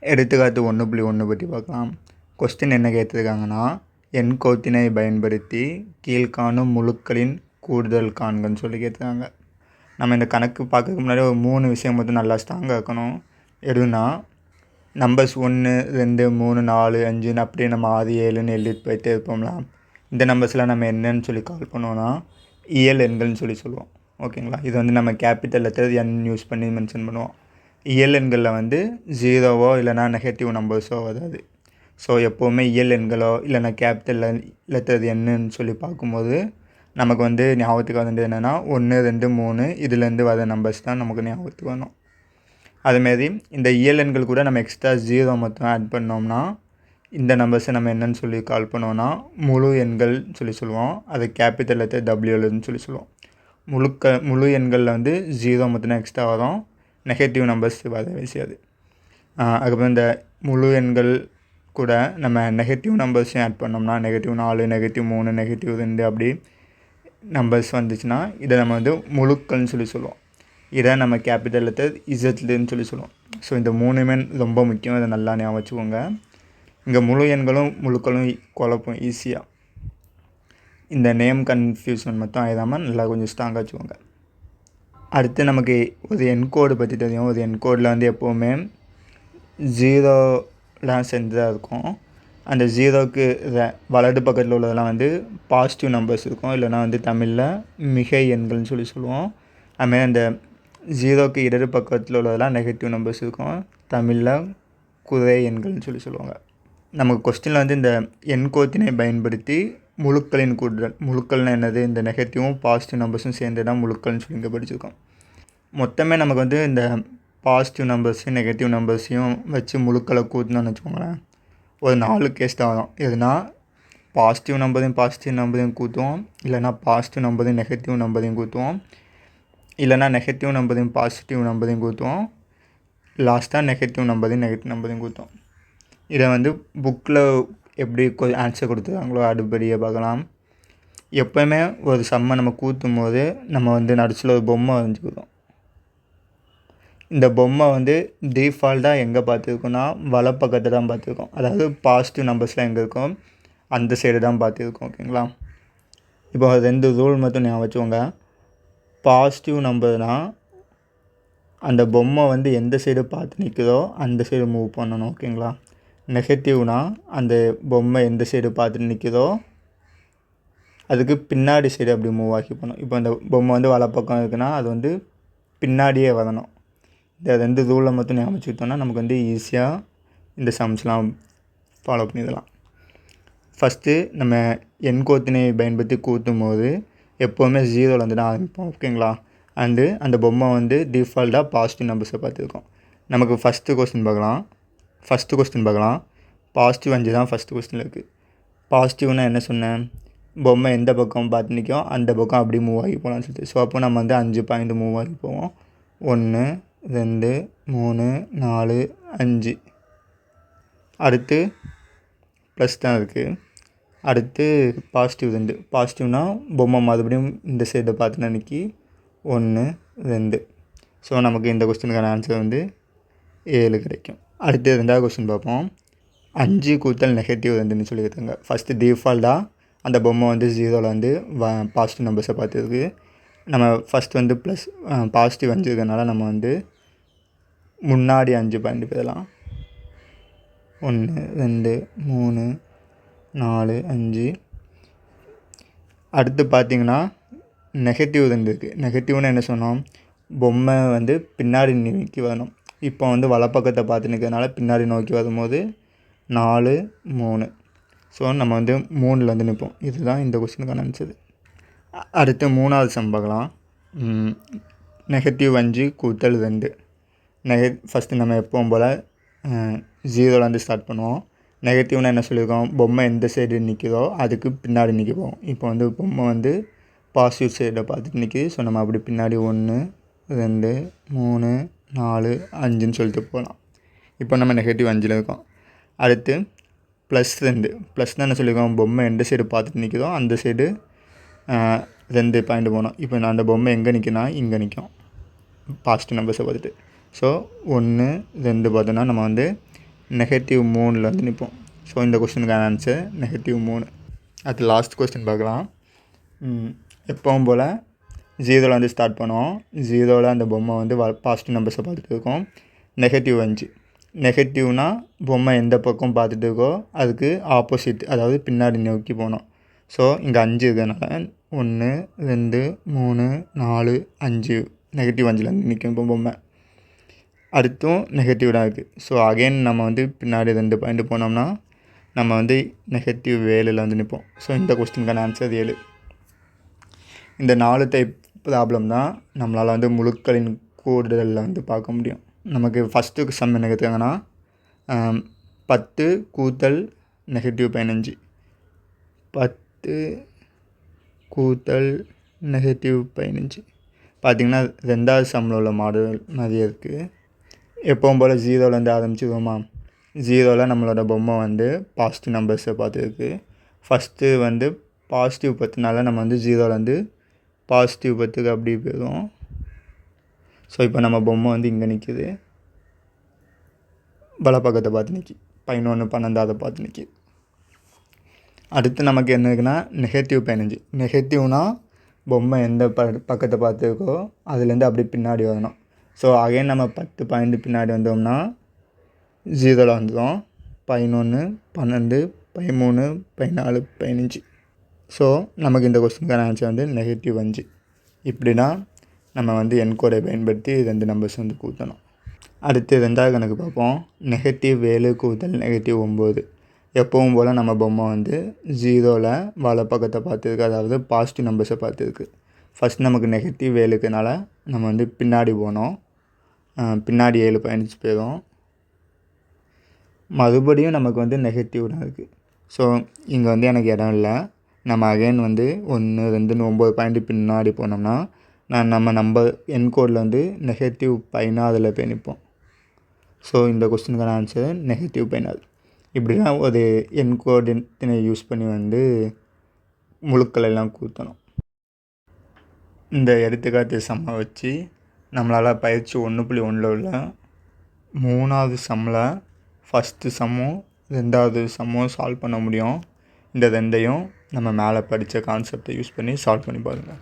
எடுத்துக்காட்டு 1.1 பற்றி பார்க்கலாம். கொஸ்டின் என்ன கேட்டிருக்காங்கன்னா, எண்கோட்டினை பயன்படுத்தி கீழ்காணும் முழுக்களின் கூடுதல் காண்கன்னு சொல்லி கேட்டிருக்காங்க. நம்ம இந்த கணக்கு பார்க்கறதுக்கு முன்னாடி ஒரு 3 விஷயம் மட்டும் நல்லா ஸ்ட்ராங்காக இருக்கணும். எதுனா நம்பர்ஸ் 1, 2, 3, 4, 5ன்னு அப்படியே நம்ம 6, 7ன்னு எழுதிட்டு போயிட்டே இருப்போம்ல. இந்த நம்பர்ஸ்லாம் நம்ம என்னன்னு சொல்லி கால் பண்ணுவோன்னா இயல் எண்கள்னு சொல்லுவோம். ஓகேங்களா? இது வந்து நம்ம கேபிட்டல் லெட்டர் என் யூஸ் பண்ணி மென்ஷன் பண்ணுவோம். இயல் எண்களில் வந்து ஜீரோவோ இல்லைனா நெகட்டிவ் நம்பர்ஸோ வராது. ஸோ எப்போவுமே இயல் எண்களோ இல்லைனா கேபிட்டல் லெட்டர் என்னன்னு சொல்லி பார்க்கும்போது நமக்கு வந்து ஞாபகத்துக்கு வந்து என்னென்னா 1, 2, 3 இதுலேருந்து வர நம்பர்ஸ் தான் நமக்கு ஞாபகத்துக்கு வரணும். அதுமாரி இந்த இயல் எண்கள் கூட நம்ம எக்ஸ்ட்ரா ஜீரோ மட்டும் ஆட் பண்ணோம்னா இந்த நம்பர்ஸை நம்ம என்னன்னு சொல்லி கால் பண்ணோம்னா முழு எண்கள் சொல்லுவோம். அது கேபிட்டல் லெட்டர் டபிள்யூலன்னு சொல்லுவோம். முழு எண்களில் வந்து ஜீரோ மட்டும்தான் எக்ஸ்ட்ரா வரும். நெகட்டிவ் நம்பர்ஸ் வரவே செய்யாது. அதுக்கப்புறம் இந்த முழு எண்கள் கூட நம்ம நெகட்டிவ் நம்பர்ஸையும் ஆட் பண்ணோம்னா -4, -3, -2 அப்படி நம்பர்ஸ் வந்துச்சுன்னா இதை நம்ம வந்து முழுக்கள்னு சொல்லுவோம். இதை நம்ம கேபிட்டல் லெட்டர் இசட்லுன்னு சொல்லுவோம். ஸோ இந்த 3மே ரொம்ப முக்கியம். இதை நல்லா ஞாபகம் வச்சுக்கோங்க. இங்கே முழு எண்களும் முழுக்களும் குழப்பம் ஈஸியாக. இந்த நேம் கன்ஃபியூஷன் மட்டும் ஆயிடாமல் நல்லா கொஞ்சம் ஸ்ட்ராங்காக வச்சுக்கோங்க. அடுத்து நமக்கு ஒரு என்கோடு பற்றி தெரியும். ஒரு என்கோடில் வந்து எப்போவுமே ஜீரோலாம் சென்டராக இருக்கும். அந்த ஜீரோவுக்கு வலது பக்கத்தில் உள்ளதெல்லாம் வந்து பாசிட்டிவ் நம்பர்ஸ் இருக்கும். இல்லைனா வந்து தமிழில் மிகை எண்கள்னு சொல்லுவோம். அதுமாதிரி அந்த ஜீரோவுக்கு இடது பக்கத்தில் உள்ளதெல்லாம் நெகட்டிவ் நம்பர்ஸ் இருக்கும். தமிழில் குறை எண்கள்னு சொல்லுவாங்க. நமக்கு கொஸ்டினில் வந்து இந்த எண்கோட்டினை பயன்படுத்தி முழுக்களின் கூடுதல். முழுக்கள்னு என்னது? இந்த நெகட்டிவும் பாசிட்டிவ் நம்பர்ஸும் சேர்ந்து தான் முழுக்கள்னு சொல்லி இங்கே படிச்சிருக்கோம். மொத்தமே நமக்கு வந்து இந்த பாசிட்டிவ் நம்பர்ஸையும் நெகட்டிவ் நம்பர்ஸையும் வச்சு முழுக்களை கூட்டணும்னு வச்சுக்கோங்களேன். ஒரு 4 கேஸ் தான் வரும். எதுனா பாசிட்டிவ் நம்பரையும் கூட்டுவோம். இல்லைனா பாசிட்டிவ் நம்பரையும் நெகட்டிவ் நம்பரையும் கூட்டுவோம். இல்லைனா நெகட்டிவ் நம்பரையும் பாசிட்டிவ் நம்பரையும் கூட்டுவோம். லாஸ்ட்டாக நெகட்டிவ் நம்பரையும் கூட்டுவோம். இதை வந்து புக்கில் எப்படி ஆன்சர் கொடுத்துருக்காங்களோ அதுபடியே பார்க்கலாம். எப்போயுமே ஒரு சம்மை நம்ம கூட்டும் போது நம்ம வந்து நடுச்சில் ஒரு பொம்மை வரைஞ்சிக்கிறோம். இந்த பொம்மை வந்து டிஃபால்ட்டாக எங்கே பார்த்துருக்கோன்னா வலப்பக்கத்தை தான் பார்த்துருக்கோம். அதாவது பாசிட்டிவ் நம்பர்ஸ்லாம் எங்கே இருக்கும் அந்த சைடு தான் பார்த்துருக்கோம். ஓகேங்களா? இப்போ 2 ரூல் மட்டும் ஞாபகம் வச்சுக்கோங்க. பாசிட்டிவ் நம்பர்னால் அந்த பொம்மை வந்து எந்த சைடு பார்த்து நிற்குதோ அந்த சைடு மூவ் பண்ணணும். ஓகேங்களா? நெகட்டிவ்னால் அந்த பொம்மை எந்த சைடு பார்த்துட்டு நிற்குதோ அதுக்கு பின்னாடி சைடு அப்படி மூவ் ஆக்கி போகணும். இப்போ அந்த பொம்மை வந்து வலப்பக்கம் இருக்குன்னா அது வந்து பின்னாடியே வரணும். இந்த 2 ரூலை மட்டும் ஞாபகம் வச்சுக்கிட்டோம்னா நமக்கு வந்து ஈஸியாக இந்த சம்ஸ்லாம் ஃபாலோ பண்ணிடலாம். ஃபஸ்ட்டு நம்ம எண்கோட்டினை பயன்படுத்தி கூட்டும் போது எப்போவுமே ஜீரோவில் வந்து தான் ஆரம்பிப்போம். ஓகேங்களா? அண்டு அந்த பொம்மை வந்து டிஃபால்ட்டாக பாசிட்டிவ் நம்பர்ஸை பார்த்துருக்கோம். நமக்கு ஃபஸ்ட்டு கொஸ்டின் பார்க்கலாம். பாசிட்டிவ் 5 தான் ஃபஸ்ட்டு கொஸ்டினில் இருக்குது. பாசிட்டிவ்னா என்ன சொன்னேன்? பொம்மை எந்த பக்கம் பார்த்து நிற்கும் அந்த பக்கம் அப்படி மூவ் ஆகி போகலான்னு சொல்லிட்டு. ஸோ அப்போ நம்ம வந்து 5 பாயிண்ட் மூவ் ஆகி போவோம். 1, 2, 3, 4, 5. அடுத்து ப்ளஸ் தான் இருக்குது. அடுத்து பாசிட்டிவ் 2. பாசிட்டிவ்னால் பொம்மை மறுபடியும் இந்த சைடை பார்த்து நிற்கி 1, 2. ஸோ நமக்கு இந்த கொஸ்டினுக்கான ஆன்சர் வந்து 7 கிடைக்கும். அடுத்து 2வது கொஸ்டின் பார்ப்போம். 5 கூட்டல் நெகட்டிவ் 2ன்னு சொல்லியிருக்காங்க. ஃபஸ்ட்டு டிஃபால்ட்டாக அந்த பொம்மை வந்து ஜீரோவில் வந்து பாசிட்டிவ் நம்பர்ஸை பார்த்துருக்கு. நம்ம ஃபஸ்ட் வந்து ப்ளஸ் பாசிட்டிவ் 5 இருக்கிறதுனால நம்ம வந்து முன்னாடி 5 பாயிண்ட் போயிடலாம். 1, 2, 3, 4, 5. அடுத்து பார்த்திங்கன்னா நெகட்டிவ் 2 இருக்குது. நெகட்டிவ்னு என்ன சொன்னோம்? பொம்மை வந்து பின்னாடி நோக்கி வரணும். இப்போ வந்து வலப்பக்கத்தை பார்த்து நிற்கிறதுனால பின்னாடி நோக்கி வரும்போது 4, 3. ஸோ நம்ம வந்து 3ல் வந்து நிற்போம். இதுதான் இந்த கொஸ்டினுக்கான ஆன்சர். அடுத்து 3வது சம் பார்க்கலாம். -5 கூட்டல் 2. ஃபஸ்ட்டு நம்ம எப்பவும் போல் ஜீரோவில் வந்து ஸ்டார்ட் பண்ணுவோம். நெகட்டிவ்னு என்ன சொல்லியிருக்கோம்? பொம்மை எந்த சைடு நிற்குதோ அதுக்கு பின்னாடி நிற்க போவோம். இப்போ வந்து பொம்மை வந்து பாசிட்டிவ் சைடை பார்த்துட்டு நிற்கிது. ஸோ நம்ம அப்படி பின்னாடி 1, 2, 3, 4, 5ன்னு சொல்லிட்டு போகலாம். இப்போ நம்ம -5ல் இருக்கோம். அடுத்து +2. ப்ளஸ் தான் என்ன சொல்லியிருக்கோம்? பொம்மை எந்த சைடு பார்த்துட்டு நிற்குதோ அந்த சைடு 2 பாயிண்ட் போகணும். இப்போ நான் அந்த பொம்மை எங்கே நிற்குன்னா இங்கே நிற்கும் பாசிட்டிவ் நம்பர்ஸை பார்த்துட்டு. ஸோ 1, 2 பார்த்தோன்னா நம்ம வந்து -3 வந்து நிற்போம். ஸோ இந்த கொஸ்டினுக்கான ஆன்சர் -3. அது லாஸ்ட் கொஸ்டின் பார்க்கலாம். எப்பவும் போல் 0ல் வந்து ஸ்டார்ட் பண்ணுவோம். 0ல் அந்த பொம்மை வந்து பாசிட்டிவ் நம்பர்ஸை பார்த்துட்டு இருக்கோம். -5 நெகட்டிவ்னா பொம்மை எந்த பக்கம் பார்த்துட்டு இருக்கோ அதுக்கு ஆப்போசிட், அதாவது பின்னாடி நோக்கி போகணும். ஸோ இங்கே 5 இருக்கிறதுனால 1 2 3 4 5 -5 நிற்கும் இப்போ பொம்மை. அடுத்தும் நெகட்டிவ் தான் இருக்குது. ஸோ அகெயின் நம்ம வந்து பின்னாடி 2 பாயிண்ட் போனோம்னா நம்ம வந்து -7ல் வந்து நிற்போம். ஸோ இந்த கொஸ்டினுக்கான ஆன்சர் 7. இந்த 4 டைப் ப்ராப்ளம் தான் நம்மளால் வந்து முழுக்களின் கூடுதலில் வந்து பார்க்க முடியும். நமக்கு ஃபஸ்ட்டு சம் என்ன கேட்டாங்கன்னா 10 கூட்டல் -15. 10 கூட்டல் -15 பார்த்திங்கன்னா 2வது சம்மில் உள்ள மாடல் மாதிரியே இருக்குது. எப்பவும் போல் 0லேருந்து ஆரம்பிச்சிடுவோமா. 0ல் நம்மளோட பொம்மை வந்து பாசிட்டிவ் நம்பர்ஸை பார்த்துருக்கு. ஃபஸ்ட்டு வந்து பாசிட்டிவ் 10னால நம்ம வந்து 0லேருந்து பாசிட்டிவ் 10க்கு அப்படி போயிடும். ஸோ இப்போ நம்ம பொம்மை வந்து இங்கே நிற்கிது, பக்கத்தை பார்த்து நிற்கி, 11 12 பார்த்து நிற்கி. அடுத்து நமக்கு என்ன இருக்குன்னா -15. நெகட்டிவ்னா பொம்மை எந்த பக்கத்தை பார்த்துருக்கோ அதுலேருந்து அப்படி பின்னாடி வரணும். ஸோ அகைன் நம்ம 10 பாயிண்ட் பின்னாடி வந்தோம்னா 0ல் வந்துடும். 11 12 13 14 15. ஸோ நமக்கு இந்த கொஸ்டினுக்கான ஆன்சர் வந்து -5. இப்படி தான் நம்ம வந்து என்கோடை பயன்படுத்தி 2 நம்பர்ஸ் வந்து கூட்டணும். அடுத்து 2வது கணக்கு பார்ப்போம். -7 கூட்டல் -9. எப்பவும் போல் நம்ம பொம்மை வந்து 0ல் பக்கத்தை பார்த்துருக்கு, அதாவது பாசிட்டிவ் நம்பர்ஸை பார்த்துருக்கு. ஃபஸ்ட் நமக்கு -7க்குனால நம்ம வந்து பின்னாடி போனோம். பின்னாடி 7 பாயிண்ட்ஸ் போயிடும். மறுபடியும் நமக்கு வந்து நெகட்டிவ் தான் இருக்குது. ஸோ இங்கே வந்து எனக்கு இடம் இல்லை. நம்ம அகைன் வந்து 1 2 9 பாயிண்ட் பின்னாடி போனோம்னா நம்ம நம்பர் என்கோடில் வந்து -16 போய் நிற்போம். ஸோ இந்த கொஸ்டினுக்கான ஆன்சர் -16. இப்படி தான் ஒரு என்கோடினை யூஸ் பண்ணி வந்து முழுக்கள் எல்லாம் கூட்டணும். இந்த எடுத்துக்காட்டு சம்மை வச்சு நம்மளால் பயிற்சி 1.1 உள்ள 3வது சம்மில் ஃபஸ்ட்டு சம்மும் 2வது சம்மும் சால்வ் பண்ண முடியும். இந்த 2ஐயும் நம்ம மேலே படித்த கான்செப்டை யூஸ் பண்ணி சால்வ் பண்ணி பாருங்கள்.